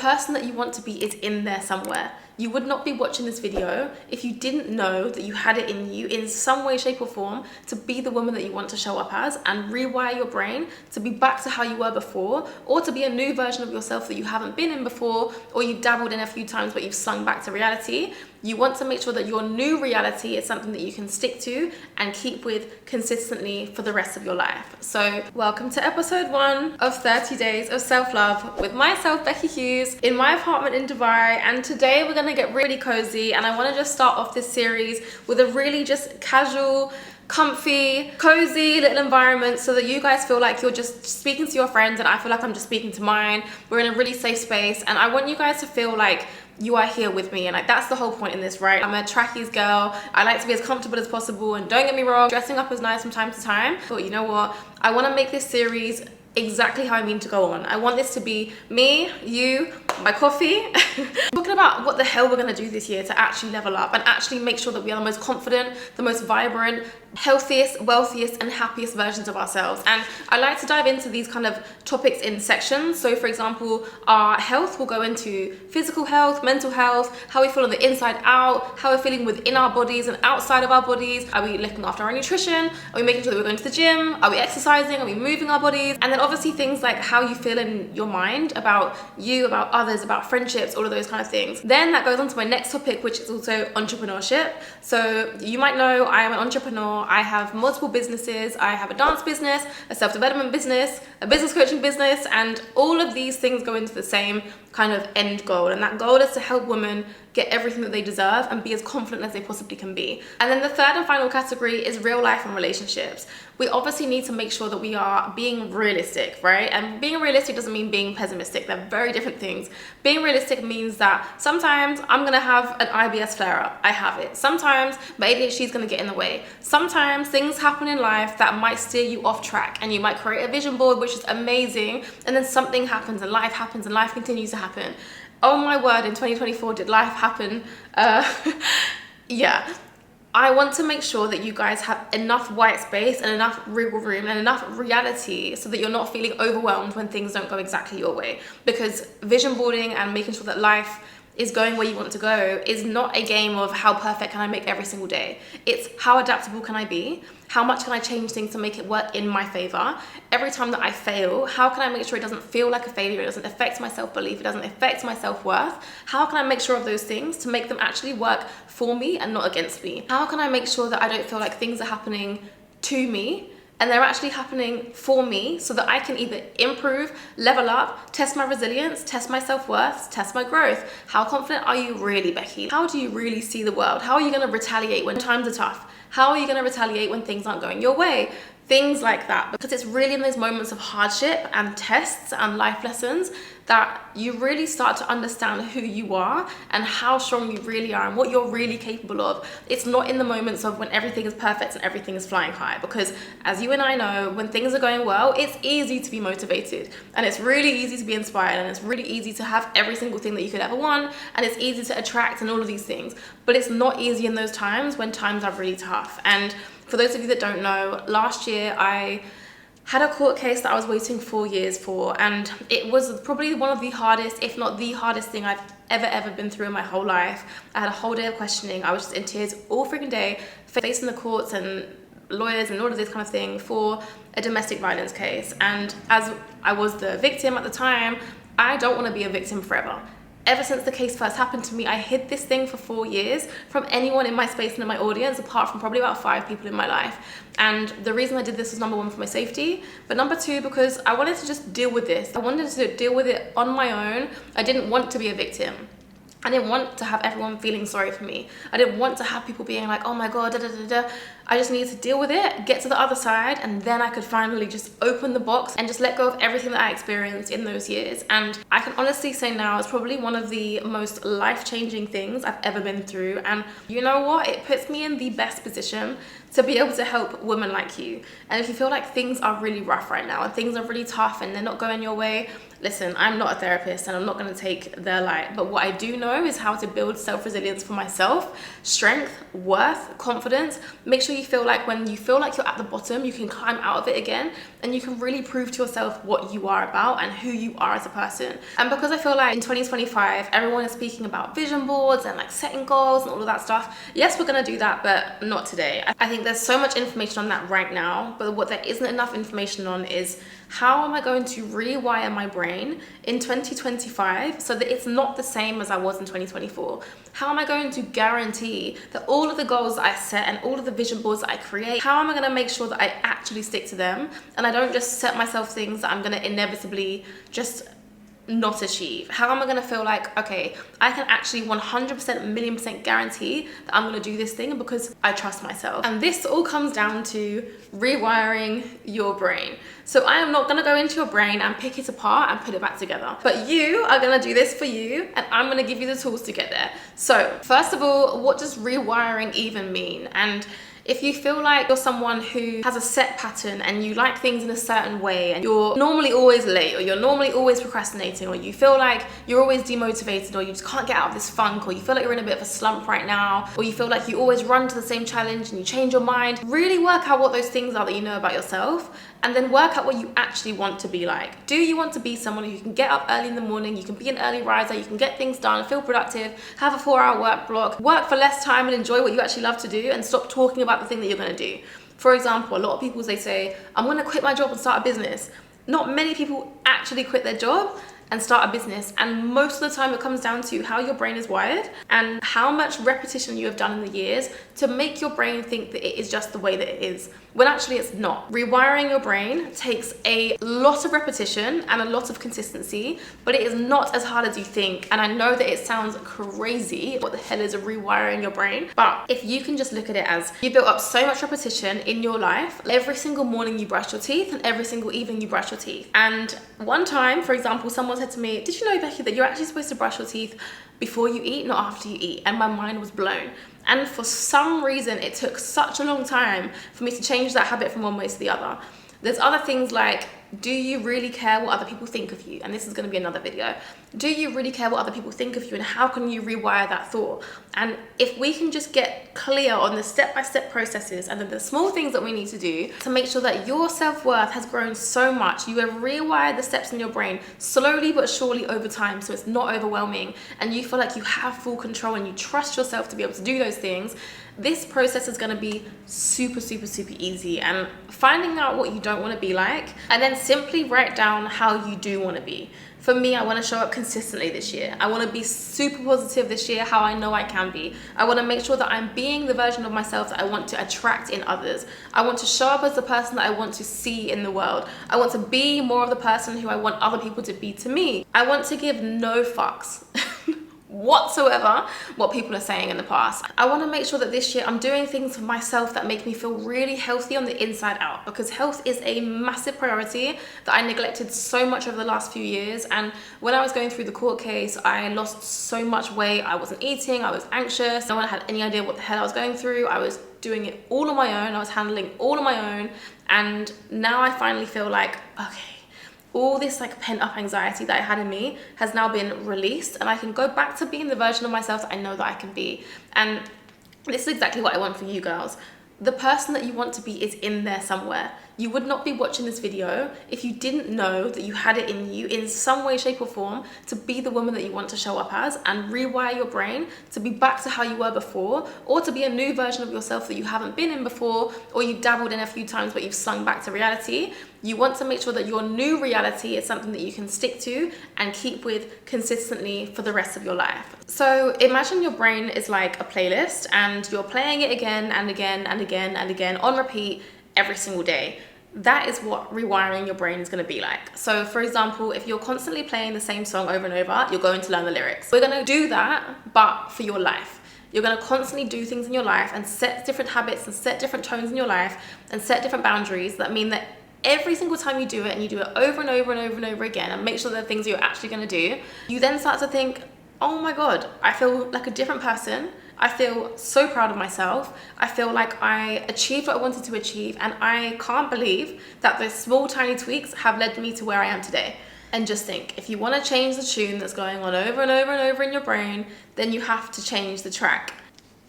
person that you want to be is in there somewhere. You would not be watching this video if you didn't know that you had it in you in some way, shape or form to be the woman that you want to show up as and rewire your brain to be back to how you were before, or to be a new version of yourself that you haven't been in before, or you dabbled in a few times but you've sung back to reality. You want to make sure that your new reality is something that you can stick to and keep with consistently for the rest of your life. So welcome to episode 1 of 30 Days of Self-Love with myself, Beckie Hughes, in my apartment in Dubai. And today we're going to get really cozy, and I want to just start off this series with a really just casual, comfy, cozy little environment so that you guys feel like you're just speaking to your friends and I feel like I'm just speaking to mine. We're in a really safe space and I want you guys to feel like you are here with me, and like that's the whole point in this, right? I'm a trackies girl. I like to be as comfortable as possible, and don't get me wrong, dressing up is nice from time to time, but you know what? I want to make this series exactly how I mean to go on. I want this to be me, you, my coffee, talking about what the hell we're gonna do this year to actually level up and actually make sure that we are the most confident, the most vibrant, healthiest, wealthiest and happiest versions of ourselves. And I like to dive into these kind of topics in sections. So for example, our health will go into physical health, mental health, how we feel on the inside out, how we're feeling within our bodies and outside of our bodies. Are we looking after our nutrition? Are we making sure that we're going to the gym? Are we exercising? Are we moving our bodies? And then obviously things like how you feel in your mind about you, about others, about friendships, all of those kind of things. Then that goes on to my next topic, which is also entrepreneurship. So you might know I am an entrepreneur. I have multiple businesses. I have a dance business, a self-development business, a business coaching business, and all of these things go into the same kind of end goal. And that goal is to help women get everything that they deserve and be as confident as they possibly can be. And then the third and final category is real life and relationships. We obviously need to make sure that we are being realistic, right? And being realistic doesn't mean being pessimistic. They're very different things. Being realistic means that sometimes I'm gonna have an IBS flare up. I have it. Sometimes my ADHD is gonna get in the way. Sometimes things happen in life that might steer you off track, and you might create a vision board, which is amazing, and then something happens and life continues to happen. Oh my word, in 2024, did life happen? Yeah. I want to make sure that you guys have enough white space and enough wiggle room and enough reality so that you're not feeling overwhelmed when things don't go exactly your way. Because vision boarding and making sure that life is going where you want to go is not a game of how perfect can I make every single day. It's how adaptable can I be? How much can I change things to make it work in my favor? Every time that I fail, how can I make sure it doesn't feel like a failure? It doesn't affect my self-belief. It doesn't affect my self-worth. How can I make sure of those things to make them actually work for me and not against me? How can I make sure that I don't feel like things are happening to me and they're actually happening for me so that I can either improve, level up, test my resilience, test my self-worth, test my growth? How confident are you really, Beckie? How do you really see the world? How are you gonna retaliate when times are tough? How are you gonna retaliate when things aren't going your way? Things like that, because it's really in those moments of hardship and tests and life lessons that you really start to understand who you are and how strong you really are and what you're really capable of. It's not in the moments of when everything is perfect and everything is flying high, because as you and I know, when things are going well, it's easy to be motivated and it's really easy to be inspired and it's really easy to have every single thing that you could ever want, and it's easy to attract and all of these things. But it's not easy in those times when times are really tough. And for those of you that don't know, last year I had a court case that I was waiting 4 years for, and it was probably one of the hardest, if not the hardest thing I've ever been through in my whole life. I had a whole day of questioning. I was just in tears all freaking day, facing the courts and lawyers and all of this kind of thing for a domestic violence case. And as I was the victim at the time, I don't want to be a victim forever. Ever since the case first happened to me, I hid this thing for 4 years from anyone in my space and in my audience, apart from probably about 5 people in my life. And the reason I did this was number 1, for my safety, but number 2, because I wanted to just deal with this. I wanted to deal with it on my own. I didn't want to be a victim. I didn't want to have everyone feeling sorry for me. I didn't want to have people being like, oh my God, da da da da. I just needed to deal with it, get to the other side, and then I could finally just open the box and just let go of everything that I experienced in those years. And I can honestly say now it's probably one of the most life-changing things I've ever been through. And you know what? It puts me in the best position to be able to help women like you. And if you feel like things are really rough right now and things are really tough and they're not going your way, listen, I'm not a therapist and I'm not going to take their light, but what I do know is how to build self-resilience for myself, strength, worth, confidence. Make sure you feel like when you feel like you're at the bottom, you can climb out of it again, and you can really prove to yourself what you are about and who you are as a person. And because I feel like in 2025, everyone is speaking about vision boards and like setting goals and all of that stuff. Yes, we're going to do that, but not today. I think there's so much information on that right now, but what there isn't enough information on is how am I going to rewire my brain in 2025 so that it's not the same as I was in 2024? How am I going to guarantee that all of the goals that I set and all of the vision boards that I create, how am I going to make sure that I actually stick to them and I don't just set myself things that I'm going to inevitably just not achieve? How am I going to feel like, okay, I can actually 100% million percent guarantee that I'm going to do this thing because I trust myself? And this all comes down to rewiring your brain. So I am not going to go into your brain and pick it apart and put it back together, but you are going to do this for you, and I'm going to give you the tools to get there. So first of all, what does rewiring even mean? And if you feel like you're someone who has a set pattern and you like things in a certain way and you're normally always late, or you're normally always procrastinating, or you feel like you're always demotivated, or you just can't get out of this funk, or you feel like you're in a bit of a slump right now, or you feel like you always run to the same challenge and you change your mind, really work out what those things are that you know about yourself, and then work out what you actually want to be like. Do you want to be someone who can get up early in the morning, you can be an early riser, you can get things done, feel productive, have a 4-hour work block, work for less time and enjoy what you actually love to do, and stop talking about the thing that you're going to do? For example, a lot of people, they say, I'm going to quit my job and start a business. Not many people actually quit their job and start a business, and most of the time it comes down to how your brain is wired and how much repetition you have done in the years to make your brain think that it is just the way that it is, when actually it's not. Rewiring your brain takes a lot of repetition and a lot of consistency, but it is not as hard as you think. And I know that it sounds crazy, what the hell is rewiring your brain? But if you can just look at it as you built up so much repetition in your life, every single morning you brush your teeth and every single evening you brush your teeth. And one time, for example, someone said to me, did you know, Beckie, that you're actually supposed to brush your teeth before you eat, not after you eat? And my mind was blown. And for some reason, it took such a long time for me to change that habit from one way to the other. There's other things like, do you really care what other people think of you? And this is going to be another video. Do you really care what other people think of you, and how can you rewire that thought? And if we can just get clear on the step-by-step processes and then the small things that we need to do to make sure that your self-worth has grown so much, you have rewired the steps in your brain slowly but surely over time, so it's not overwhelming, and you feel like you have full control and you trust yourself to be able to do those things, this process is going to be super, super, super easy. And finding out what you don't want to be like, and then simply write down how you do want to be. For me, I want to show up consistently this year. I want to be super positive this year, how I know I can be. I want to make sure that I'm being the version of myself that I want to attract in others. I want to show up as the person that I want to see in the world. I want to be more of the person who I want other people to be to me. I want to give no fucks whatsoever what people are saying in the past. I want to make sure that this year I'm doing things for myself that make me feel really healthy on the inside out, because health is a massive priority that I neglected so much over the last few years. And when I was going through the court case, I lost so much weight. I wasn't eating, I was anxious, no one had any idea what the hell I was going through. I was doing it all on my own, I was handling all on my own, and now I finally feel like, okay, all this like pent up anxiety that I had in me has now been released, and I can go back to being the version of myself that I know that I can be. And this is exactly what I want for you girls. The person that you want to be is in there somewhere. You would not be watching this video if you didn't know that you had it in you in some way, shape or form to be the woman that you want to show up as, and rewire your brain to be back to how you were before, or to be a new version of yourself that you haven't been in before, or you dabbled in a few times but you've sung back to reality. You want to make sure that your new reality is something that you can stick to and keep with consistently for the rest of your life. So imagine your brain is like a playlist and you're playing it again and again and again and again on repeat every single day. That is what rewiring your brain is going to be like. So for example, if you're constantly playing the same song over and over, you're going to learn the lyrics. We're going to do that, but for your life. You're going to constantly do things in your life and set different habits and set different tones in your life and set different boundaries that mean that every single time you do it, and you do it over and over and over and over again, and make sure that the things you're actually going to do, you then start to think, oh my God, I feel like a different person. I feel so proud of myself. I feel like I achieved what I wanted to achieve, and I can't believe that those small tiny tweaks have led me to where I am today. And just think, if you want to change the tune that's going on over and over and over in your brain, then you have to change the track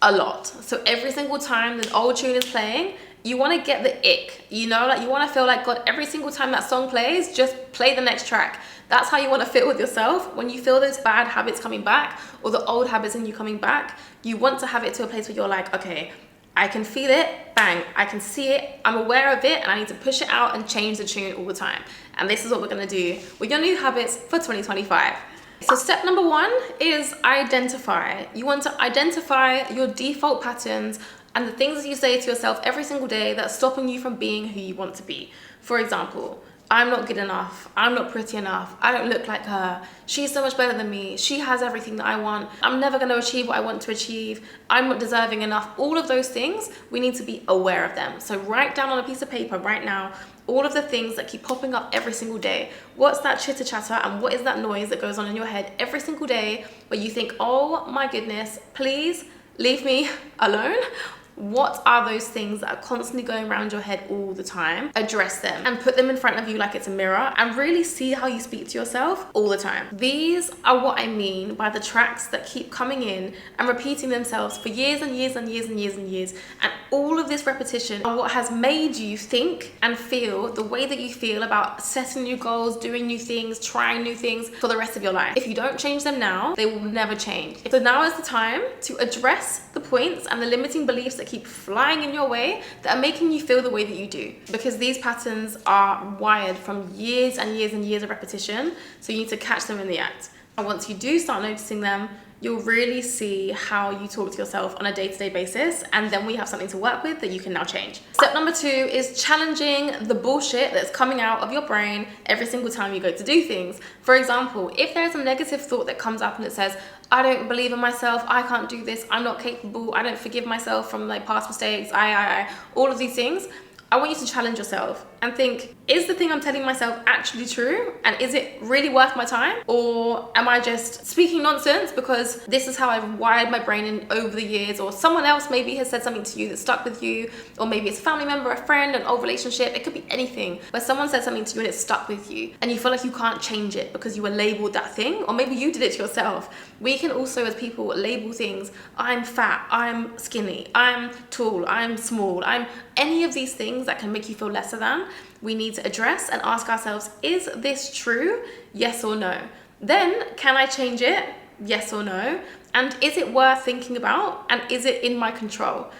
a lot. So every single time the old tune is playing, you want to get the ick, you know, like you want to feel like, God, every single time that song plays, just play the next track. That's how you want to feel with yourself. When you feel those bad habits coming back, or the old habits in you coming back, you want to have it to a place where you're like, okay, I can feel it, bang, I can see it, I'm aware of it, and I need to push it out and change the tune all the time. And this is what we're gonna do with your new habits for 2025. So step number 1 is identify. You want to identify your default patterns and the things that you say to yourself every single day that's stopping you from being who you want to be. For example, I'm not good enough, I'm not pretty enough, I don't look like her, she's so much better than me, she has everything that I want, I'm never going to achieve what I want to achieve, I'm not deserving enough. All of those things, we need to be aware of them. So write down on a piece of paper right now all of the things that keep popping up every single day. What's that chitter chatter and what is that noise that goes on in your head every single day where you think, oh my goodness, please leave me alone? What are those things that are constantly going around your head all the time? Address them and put them in front of you like it's a mirror, and really see how you speak to yourself all the time. These are what I mean by the tracks that keep coming in and repeating themselves for years and years and years and years and years. And all of this repetition are what has made you think and feel the way that you feel about setting new goals, doing new things, trying new things for the rest of your life. If you don't change them now, they will never change. So now is the time to address the points and the limiting beliefs that keep flying in your way that are making you feel the way that you do, because these patterns are wired from years and years and years of repetition. So you need to catch them in the act. And once you do start noticing them, you'll really see how you talk to yourself on a day-to-day basis, and then we have something to work with that you can now change. Step number 2 is challenging the bullshit that's coming out of your brain every single time you go to do things. For example, if there's a negative thought that comes up and it says, I don't believe in myself, I can't do this, I'm not capable, I don't forgive myself from like past mistakes, all of these things, I want you to challenge yourself and think, is the thing I'm telling myself actually true? And is it really worth my time? Or am I just speaking nonsense because this is how I've wired my brain in over the years? Or someone else maybe has said something to you that stuck with you, or maybe it's a family member, a friend, an old relationship. It could be anything, but someone said something to you and it stuck with you and you feel like you can't change it because you were labeled that thing, or maybe you did it to yourself. We can also, as people, label things. I'm fat, I'm skinny, I'm tall, I'm small, I'm any of these things that can make you feel lesser than. We need to address and ask ourselves, is this true? Yes or no? Then, can I change it? Yes or no? And is it worth thinking about? And is it in my control?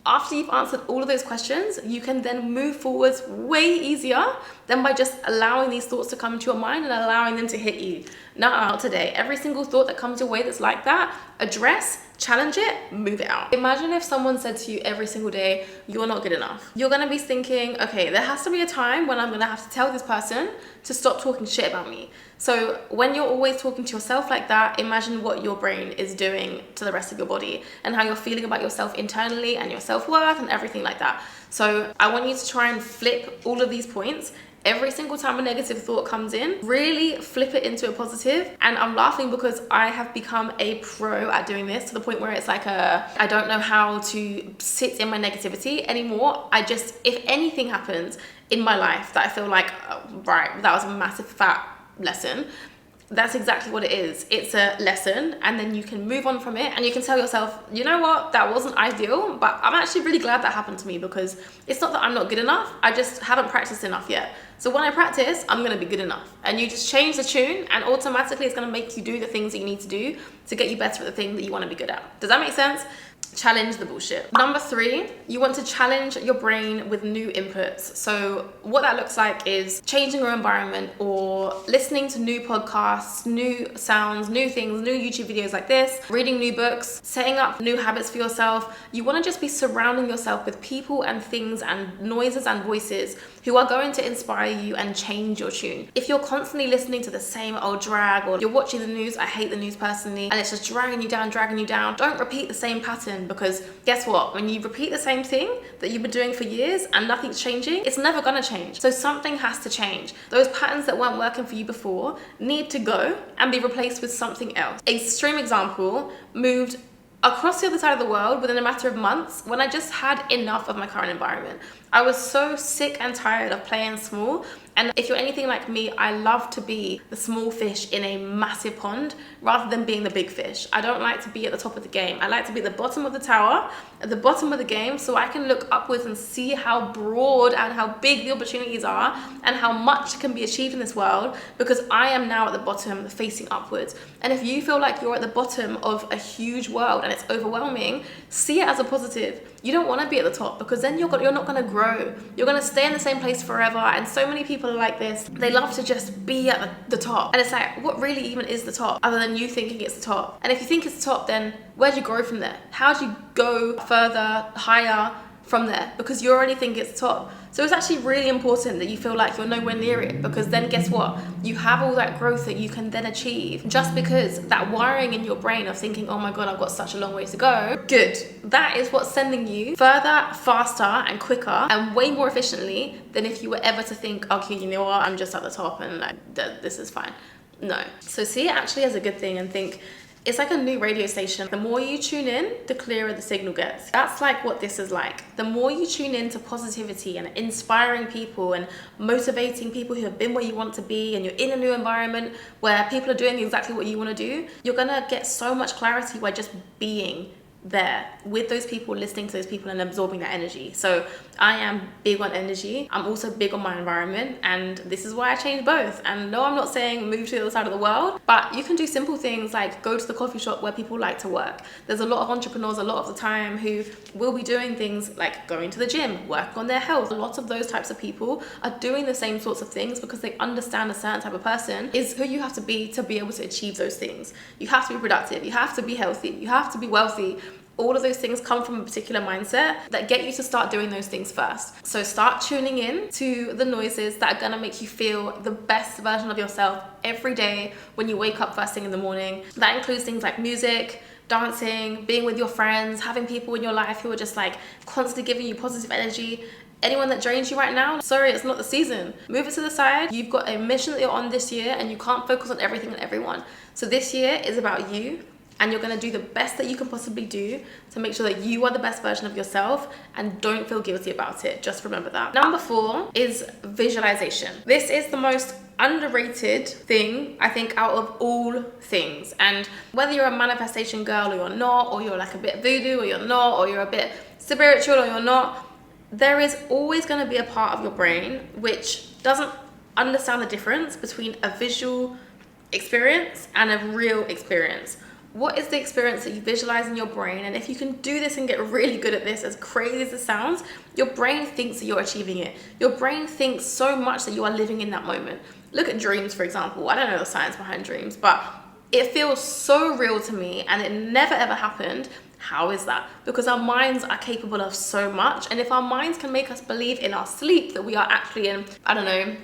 After you've answered all of those questions, you can then move forwards way easier than by just allowing these thoughts to come into your mind and allowing them to hit you. Now, today, every single thought that comes your way that's like that, address, challenge it, move it out. Imagine if someone said to you every single day, you're not good enough. You're gonna be thinking, okay, there has to be a time when I'm gonna have to tell this person to stop talking shit about me. So when you're always talking to yourself like that, imagine what your brain is doing to the rest of your body and how you're feeling about yourself internally and your self-worth and everything like that. So I want you to try and flip all of these points. Every single time a negative thought comes in, really flip it into a positive. And I'm laughing because I have become a pro at doing this to the point where it's like I don't know how to sit in my negativity anymore. If anything happens in my life that I feel like, oh, right, that was a massive fat lesson, that's exactly what it is. It's a lesson, and then you can move on from it and you can tell yourself, you know what, that wasn't ideal, but I'm actually really glad that happened to me, because it's not that I'm not good enough, I just haven't practiced enough yet. So when I practice, I'm gonna be good enough. And you just change the tune and automatically it's gonna make you do the things that you need to do to get you better at the thing that you wanna be good at. Does that make sense? Challenge the bullshit. Number 3, you want to challenge your brain with new inputs. So what that looks like is changing your environment or listening to new podcasts, new sounds, new things, new YouTube videos like this, reading new books, setting up new habits for yourself. You want to just be surrounding yourself with people and things and noises and voices who are going to inspire you and change your tune. If you're constantly listening to the same old drag, or you're watching the news, I hate the news personally, and it's just dragging you down, don't repeat the same pattern, because guess what? When you repeat the same thing that you've been doing for years and nothing's changing, it's never gonna change. So something has to change. Those patterns that weren't working for you before need to go and be replaced with something else. Extreme example, moved across the other side of the world within a matter of months when I just had enough of my current environment. I was so sick and tired of playing small And if you're anything like me, I love to be the small fish in a massive pond rather than being the big fish. I don't like to be at the top of the game. I like to be at the bottom of the tower, at the bottom of the game, so I can look upwards and see how broad and how big the opportunities are and how much can be achieved in this world, because I am now at the bottom facing upwards. And if you feel like you're at the bottom of a huge world and it's overwhelming, see it as a positive. You don't want to be at the top, because then you're not going to grow. You're going to stay in the same place forever. And so many people are like this. They love to just be at the top. And it's like, what really even is the top other than you thinking it's the top? And if you think it's the top, then where do you grow from there? How do you go further, higher from there? Because you already think it's the top. So it's actually really important that you feel like you're nowhere near it, because then guess what? You have all that growth that you can then achieve, just because that wiring in your brain of thinking, oh my God, I've got such a long way to go. Good. That is what's sending you further, faster and quicker and way more efficiently than if you were ever to think, okay, you know what? I'm just at the top and like, this is fine. No. So see it actually as a good thing and think, it's like a new radio station. The more you tune in, the clearer the signal gets. That's like what this is like. The more you tune in to positivity and inspiring people and motivating people who have been where you want to be, and you're in a new environment where people are doing exactly what you want to do, you're gonna get so much clarity by just being there with those people, listening to those people and absorbing that energy. So I am big on energy. I'm also big on my environment, and this is why I changed both. And no, I'm not saying move to the other side of the world, but you can do simple things like go to the coffee shop where people like to work. There's a lot of entrepreneurs a lot of the time who will be doing things like going to the gym, working on their health. A lot of those types of people are doing the same sorts of things because they understand a certain type of person is who you have to be able to achieve those things. You have to be productive, you have to be healthy, you have to be wealthy. All of those things come from a particular mindset that get you to start doing those things first. So start tuning in to the noises that are gonna make you feel the best version of yourself every day when you wake up first thing in the morning. That includes things like music, dancing, being with your friends, having people in your life who are just like constantly giving you positive energy. Anyone that drains you right now, sorry, it's not the season. Move it to the side. You've got a mission that you're on this year, and you can't focus on everything and everyone. So this year is about you. And you're gonna do the best that you can possibly do to make sure that you are the best version of yourself, and don't feel guilty about it. Just remember that. Number 4 is visualization. This is the most underrated thing, I think, out of all things. And whether you're a manifestation girl or you're not, or you're like a bit voodoo or you're not, or you're a bit spiritual or you're not, there is always gonna be a part of your brain which doesn't understand the difference between a visual experience and a real experience. What is the experience that you visualize in your brain? And if you can do this and get really good at this, as crazy as it sounds, your brain thinks that you're achieving it. Your brain thinks so much that you are living in that moment. Look at dreams, for example. I don't know the science behind dreams, but it feels so real to me, and it never ever happened. How is that? Because our minds are capable of so much. And if our minds can make us believe in our sleep that we are actually in, I don't know,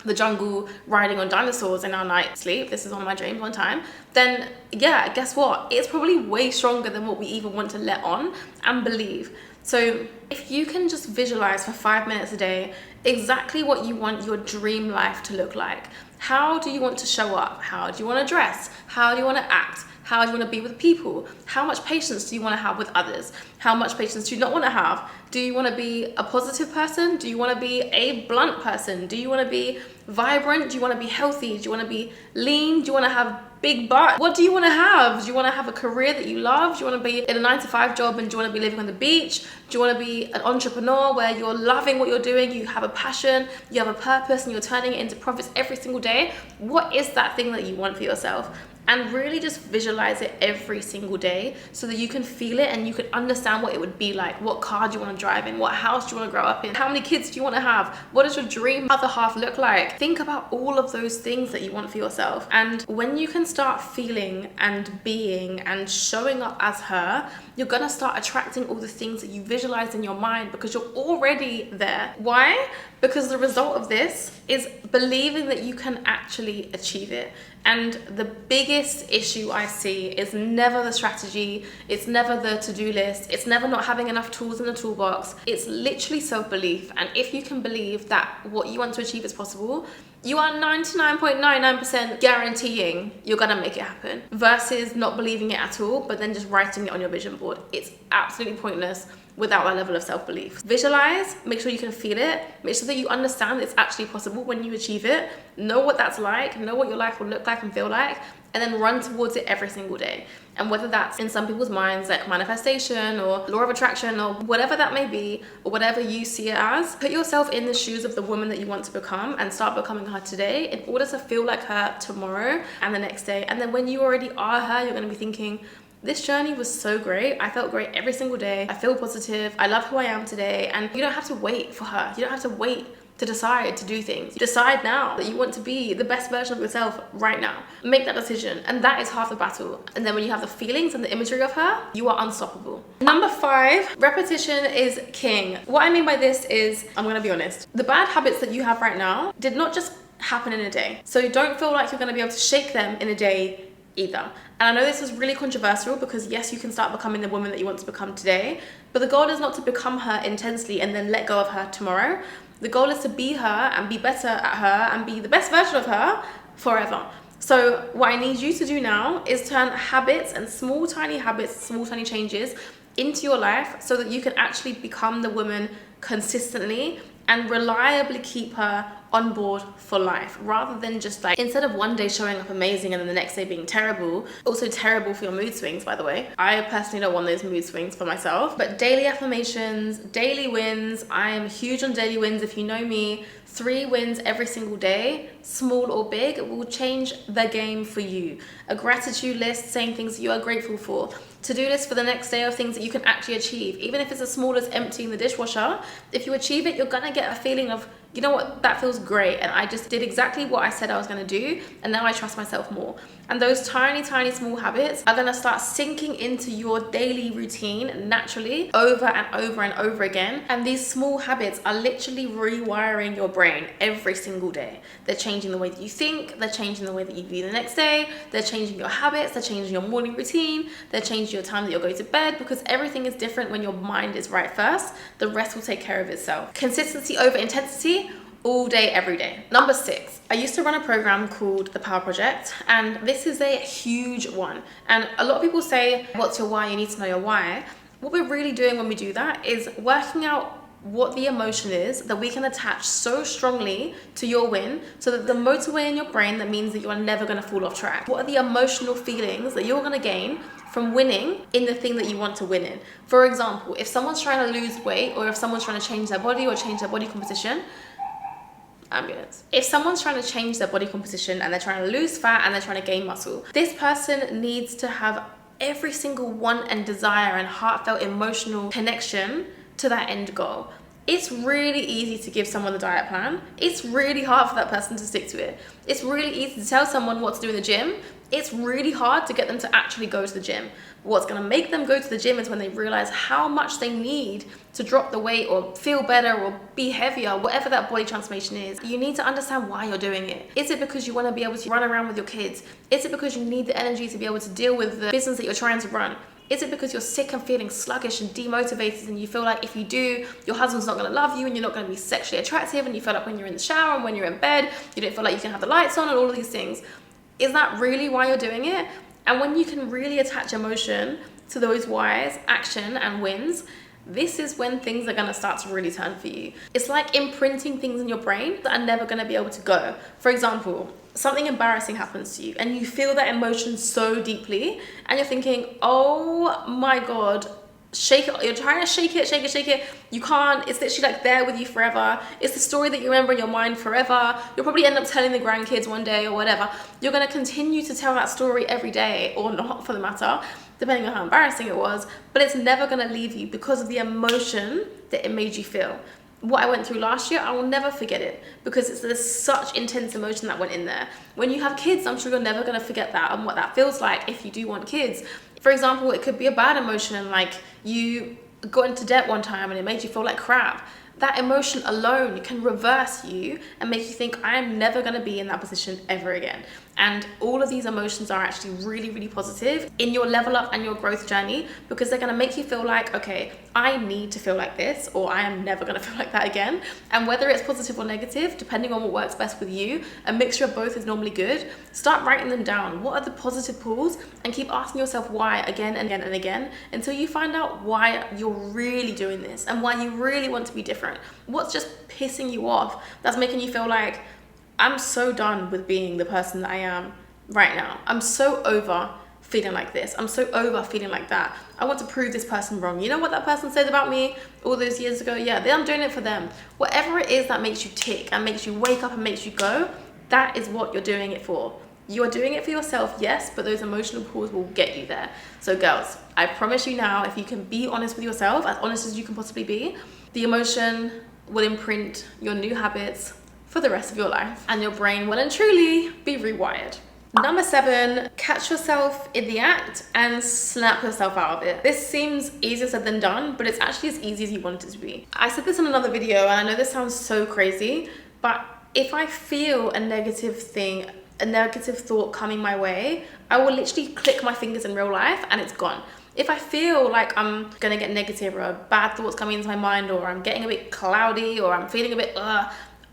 the jungle riding on dinosaurs in our night sleep, this is one of my dreams one time, then yeah, guess what? It's probably way stronger than what we even want to let on and believe. So if you can just visualize for 5 minutes a day exactly what you want your dream life to look like. How do you want to show up? How do you want to dress? How do you want to act? How do you want to be with people? How much patience do you want to have with others? How much patience do you not want to have? Do you want to be a positive person? Do you want to be a blunt person? Do you want to be vibrant? Do you want to be healthy? Do you want to be lean? Do you want to have big butt? What do you want to have? Do you want to have a career that you love? Do you want to be in a 9-to-5 job and do you want to be living on the beach? Do you want to be an entrepreneur where you're loving what you're doing, you have a passion, you have a purpose, and you're turning it into profits every single day? What is that thing that you want for yourself? And really just visualize it every single day so that you can feel it and you can understand what it would be like. What car do you want to drive in? What house do you want to grow up in? How many kids do you want to have? What does your dream other half look like? Think about all of those things that you want for yourself. And when you can start feeling and being and showing up as her, you're gonna start attracting all the things that you visualize in your mind, because you're already there. Why? Because the result of this is believing that you can actually achieve it. And the biggest issue I see is never the strategy, it's never the to-do list, it's never not having enough tools in the toolbox. It's literally self-belief. And if you can believe that what you want to achieve is possible, you are 99.99% guaranteeing you're gonna make it happen, versus not believing it at all, but then just writing it on your vision board. It's absolutely pointless without that level of self-belief. Visualize, make sure you can feel it, make sure that you understand it's actually possible when you achieve it, know what that's like, know what your life will look like and feel like, and then run towards it every single day. And whether that's in some people's minds like manifestation or law of attraction or whatever that may be, or whatever you see it as, put yourself in the shoes of the woman that you want to become and start becoming her today in order to feel like her tomorrow and the next day. And then when you already are her, you're gonna be thinking, this journey was so great. I felt great every single day. I feel positive. I love who I am today. And you don't have to wait for her. You don't have to wait to decide to do things. Decide now that you want to be the best version of yourself right now. Make that decision, and that is half the battle. And then when you have the feelings and the imagery of her, you are unstoppable. Number 5, repetition is king. What I mean by this is, I'm gonna be honest, the bad habits that you have right now did not just happen in a day. So don't feel like you're gonna be able to shake them in a day either. And I know this is really controversial because yes, you can start becoming the woman that you want to become today, but the goal is not to become her intensely and then let go of her tomorrow. The goal is to be her and be better at her and be the best version of her forever. So what I need you to do now is turn habits and small tiny habits, small tiny changes into your life so that you can actually become the woman consistently and reliably keep her on board for life, rather than just like, instead of one day showing up amazing and then the next day being terrible. Also terrible for your mood swings, by the way. I personally don't want those mood swings for myself. But daily affirmations, daily wins. I am huge on daily wins. If you know me, 3 wins every single day, small or big, will change the game for you. A gratitude list saying things that you are grateful for. To-do list for the next day of things that you can actually achieve. Even if it's as small as emptying the dishwasher, if you achieve it, you're gonna get a feeling of, you know what, that feels great, and I just did exactly what I said I was gonna do, and now I trust myself more. And those tiny, tiny small habits are gonna start sinking into your daily routine naturally over and over and over again. And these small habits are literally rewiring your brain every single day. They're changing the way that you think, they're changing the way that you view the next day, they're changing your habits, they're changing your morning routine, they're changing your time that you're going to bed, because everything is different when your mind is right first. The rest will take care of itself. Consistency over intensity, all day, every day. Number 6, I used to run a program called The Power Project, and this is a huge one. And a lot of people say, what's your why? You need to know your why. What we're really doing when we do that is working out what the emotion is that we can attach so strongly to your win, so that the motorway in your brain that means that you are never going to fall off track. What are the emotional feelings that you're going to gain from winning in the thing that you want to win in? For example, if someone's trying to lose weight, or if someone's trying to change their body or change their body composition, ambulance. If someone's trying to change their body composition and they're trying to lose fat and they're trying to gain muscle, this person needs to have every single want and desire and heartfelt emotional connection to that end goal. It's really easy to give someone the diet plan. It's really hard for that person to stick to it. It's really easy to tell someone what to do in the gym. It's really hard to get them to actually go to the gym. What's gonna make them go to the gym is when they realize how much they need to drop the weight or feel better or be heavier, whatever that body transformation is. You need to understand why you're doing it. Is it because you wanna be able to run around with your kids? Is it because you need the energy to be able to deal with the business that you're trying to run? Is it because you're sick and feeling sluggish and demotivated, and you feel like if you do, your husband's not going to love you and you're not going to be sexually attractive, and you feel like when you're in the shower and when you're in bed, you don't feel like you can have the lights on and all of these things? Is that really why you're doing it? And when you can really attach emotion to those whys, action and wins, this is when things are going to start to really turn for you. It's like imprinting things in your brain that are never going to be able to go. For example, something embarrassing happens to you and you feel that emotion so deeply, and you're thinking, oh my God, shake it. You're trying to shake it. You can't. It's literally like there with you forever. It's the story that you remember in your mind forever. You'll probably end up telling the grandkids one day or whatever. You're going to continue to tell that story every day, or not for the matter, depending on how embarrassing it was, but it's never going to leave you because of the emotion that it made you feel. What I went through last year, I will never forget it, because there's such intense emotion that went in there. When you have kids, I'm sure you're never going to forget that and what that feels like if you do want kids. For example, it could be a bad emotion, like you got into debt one time and it made you feel like crap. That emotion alone can reverse you and make you think, I am never going to be in that position ever again. And all of these emotions are actually really, really positive in your level up and your growth journey, because they're going to make you feel like, okay, I need to feel like this, or I am never going to feel like that again. And whether it's positive or negative, depending on what works best with you, a mixture of both is normally good. Start writing them down. What are the positive pulls? And keep asking yourself why again and again and again until you find out why you're really doing this and why you really want to be different. What's just pissing you off that's making you feel like, I'm so done with being the person that I am right now. I'm so over feeling like this. I'm so over feeling like that. I want to prove this person wrong. You know what that person said about me all those years ago? Yeah, I'm doing it for them. Whatever it is that makes you tick and makes you wake up and makes you go, that is what you're doing it for. You're doing it for yourself, yes, but those emotional pulls will get you there. So girls, I promise you now, if you can be honest with yourself, as honest as you can possibly be, the emotion will imprint your new habits for the rest of your life, and your brain will and truly be rewired. Number 7, catch yourself in the act and snap yourself out of it. This seems easier said than done, but it's actually as easy as you want it to be. I said this in another video, and I know this sounds so crazy, but if I feel a negative thought coming my way, I will literally click my fingers in real life and it's gone. If I feel like I'm gonna get negative or bad thoughts coming into my mind, or I'm getting a bit cloudy, or I'm feeling a bit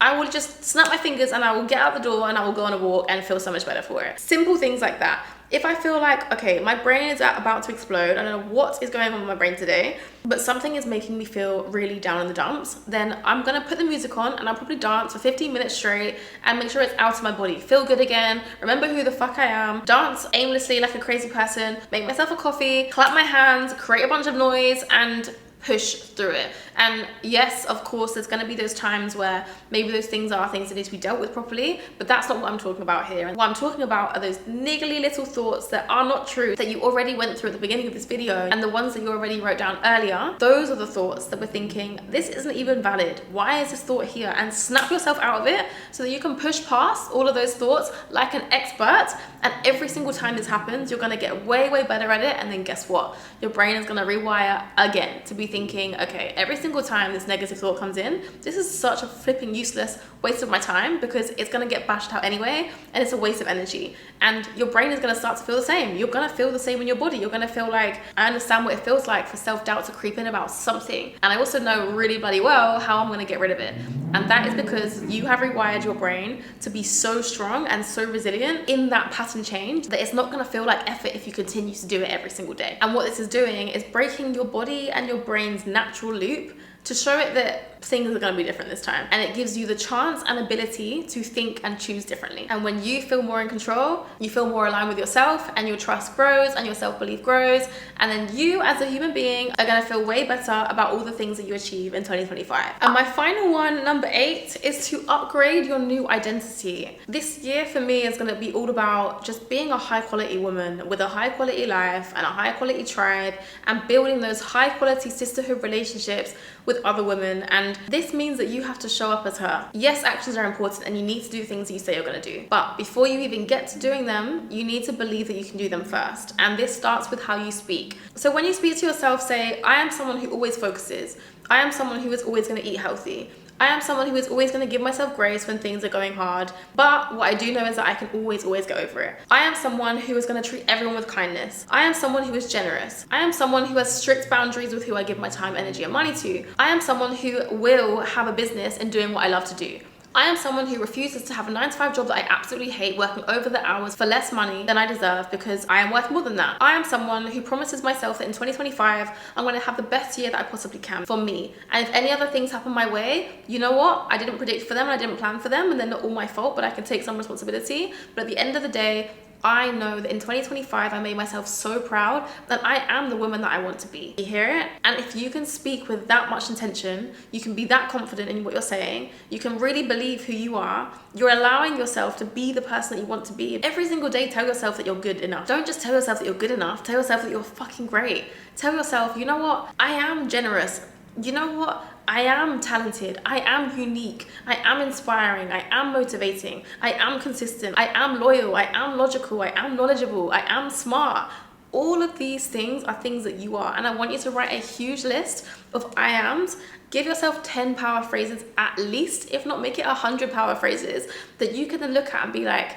I will just snap my fingers and I will get out the door and I will go on a walk and feel so much better for it. Simple things like that. If I feel like, okay, my brain is about to explode, I don't know what is going on with my brain today, but something is making me feel really down in the dumps, then I'm gonna put the music on and I'll probably dance for 15 minutes straight and make sure it's out of my body. Feel good again, remember who the fuck I am, dance aimlessly like a crazy person, make myself a coffee, clap my hands, create a bunch of noise, and push through it. And yes, of course, there's going to be those times where maybe those things are things that need to be dealt with properly, but that's not what I'm talking about here. And what I'm talking about are those niggly little thoughts that are not true, that you already went through at the beginning of this video, and the ones that you already wrote down earlier. Those are the thoughts that we're thinking, this isn't even valid. Why is this thought here? And snap yourself out of it so that you can push past all of those thoughts like an expert. And every single time this happens, you're going to get way, way better at it. And then guess what? Your brain is going to rewire again to be thinking, okay, every single time this negative thought comes in, this is such a flipping useless waste of my time, because it's going to get bashed out anyway, and it's a waste of energy. And your brain is going to start to feel the same. You're going to feel the same in your body. You're going to feel like, I understand what it feels like for self-doubt to creep in about something, and I also know really bloody well how I'm going to get rid of it. And that is because you have rewired your brain to be so strong and so resilient in that pattern change that it's not going to feel like effort if you continue to do it every single day. And what this is doing is breaking your body and your brain's natural loop to show it that things are going to be different this time, and it gives you the chance and ability to think and choose differently. And when you feel more in control, you feel more aligned with yourself, and your trust grows and your self-belief grows, and then you as a human being are going to feel way better about all the things that you achieve in 2025. And my final one, number 8, is to upgrade your new identity. This year for me is going to be all about just being a high quality woman with a high quality life and a high quality tribe, and building those high quality sisterhood relationships with other women. And this means that you have to show up as her. Yes, actions are important and you need to do things that you say you're going to do, but before you even get to doing them, you need to believe that you can do them first. And this starts with how you speak. So when you speak to yourself, say, I am someone who always focuses. I am someone who is always going to eat healthy. I am someone who is always going to give myself grace when things are going hard, but what I do know is that I can always get over it. I am someone who is going to treat everyone with kindness. I am someone who is generous. I am someone who has strict boundaries with who I give my time, energy, and money to. I am someone who will have a business and doing what I love to do. I am someone who refuses to have a 9-to-5 job that I absolutely hate, working over the hours for less money than I deserve, because I am worth more than that. I am someone who promises myself that in 2025, I'm going to have the best year that I possibly can for me. And if any other things happen my way, you know what? I didn't predict for them and I didn't plan for them, and they're not all my fault, but I can take some responsibility. But at the end of the day, I know that in 2025, I made myself so proud that I am the woman that I want to be. You hear it? And if you can speak with that much intention, you can be that confident in what you're saying, you can really believe who you are, you're allowing yourself to be the person that you want to be. Every single day, tell yourself that you're good enough. Don't just tell yourself that you're good enough, tell yourself that you're fucking great. Tell yourself, you know what? I am generous. You know what? I am talented, I am unique, I am inspiring, I am motivating, I am consistent, I am loyal, I am logical, I am knowledgeable, I am smart. All of these things are things that you are, and I want you to write a huge list of I ams. Give yourself 10 power phrases at least, if not make it 100 power phrases that you can then look at and be like,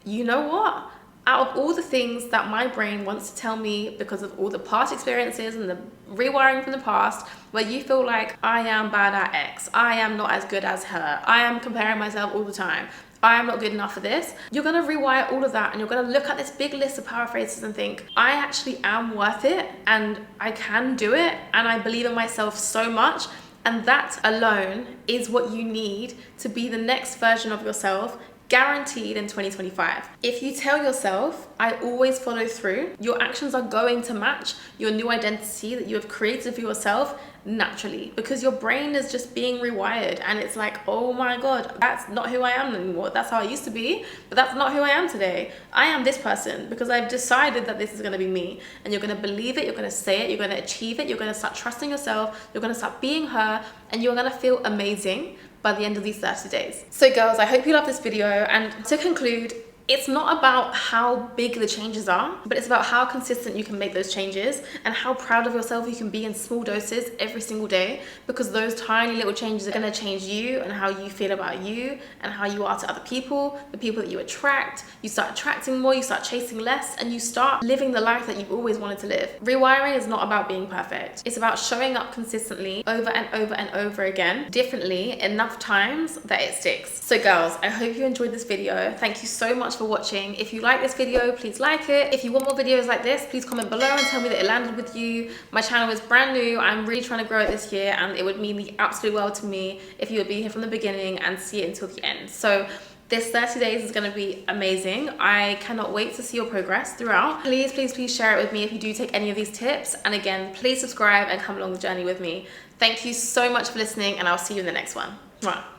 you know what? Out of all the things that my brain wants to tell me because of all the past experiences and the rewiring from the past, where you feel like I am bad at X, I am not as good as her, I am comparing myself all the time, I am not good enough for this, you're gonna rewire all of that and you're gonna look at this big list of power phrases and think, I actually am worth it and I can do it and I believe in myself so much. And that alone is what you need to be the next version of yourself, guaranteed in 2025. If you tell yourself, I always follow through, your actions are going to match your new identity that you have created for yourself naturally, because your brain is just being rewired and it's like, oh my God, that's not who I am anymore. That's how I used to be, but that's not who I am today. I am this person because I've decided that this is going to be me, and you're going to believe it, you're going to say it, you're going to achieve it, you're going to start trusting yourself, you're going to start being her, and you're going to feel amazing by the end of these 30 days. So girls, I hope you love this video, and to conclude, it's not about how big the changes are, but it's about how consistent you can make those changes and how proud of yourself you can be in small doses every single day, because those tiny little changes are going to change you and how you feel about you and how you are to other people, the people that you attract. You start attracting more, you start chasing less, and you start living the life that you've always wanted to live. Rewiring is not about being perfect. It's about showing up consistently over and over and over again, differently, enough times that it sticks. So girls, I hope you enjoyed this video. Thank you so much for watching. If you like this video, please like it. If you want more videos like this, please comment below and tell me that it landed with you. My channel is brand new. I'm really trying to grow it this year, and it would mean the absolute world to me if you would be here from the beginning and see it until the end. So this 30 days is going to be amazing. I cannot wait to see your progress throughout. Please, please, please share it with me if you do take any of these tips. And again, please subscribe and come along the journey with me. Thank you so much for listening, and I'll see you in the next one. Mwah.